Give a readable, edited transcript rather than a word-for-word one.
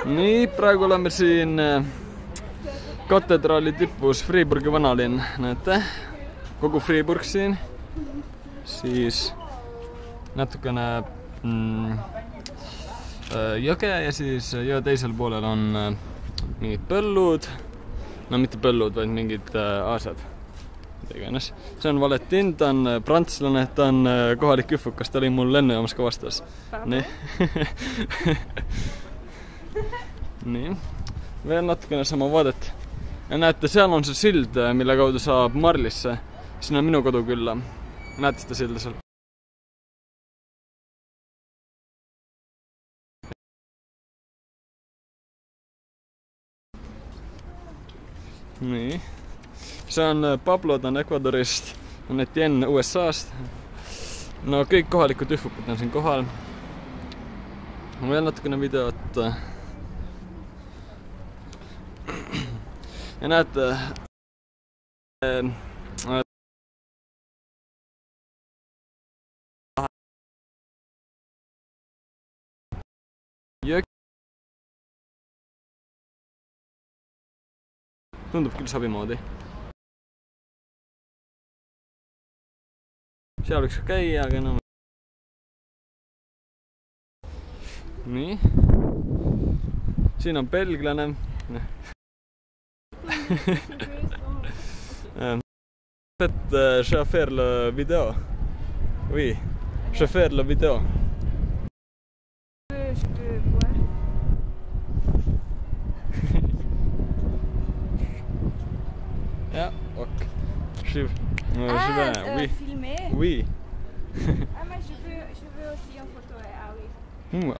Nii, praegu oleme siin katedraali tipus Friburgi vanalinn, näete? Kogu Friburg siin. Siis natukene jõge ja siis jõe teisel poolel on mingid põllud. No mitte põllud, vaid mingid asjad. Tegenes. See on Valentin, ta on prantslane, ta on kohalik kühvukas, ta oli mul lennujaamas ka vastas. Nii. Nii. Veel natukene sama vaadet. Ja näete, seal on see sild, mille kaudu saab Marlisse. Siin on minu kodu külla. Näete seda silda seal? Nii. See on Pablo, ta on Ecuadorist, on Etienne USA-st. No kõik kohalikud ühvukad on siin kohal. Veel natukene videot. Ja näete, tundub küll sabimoodi. Seal võiks käia, aga enam. Nii. Siin on belglane. Je vais faire la vidéo. Oui, je vais faire la vidéo. Je peux voir. Ja, ok. Je vais, oui. Filmer. Oui. Ah, mais je veux aussi une photo. Ah oui.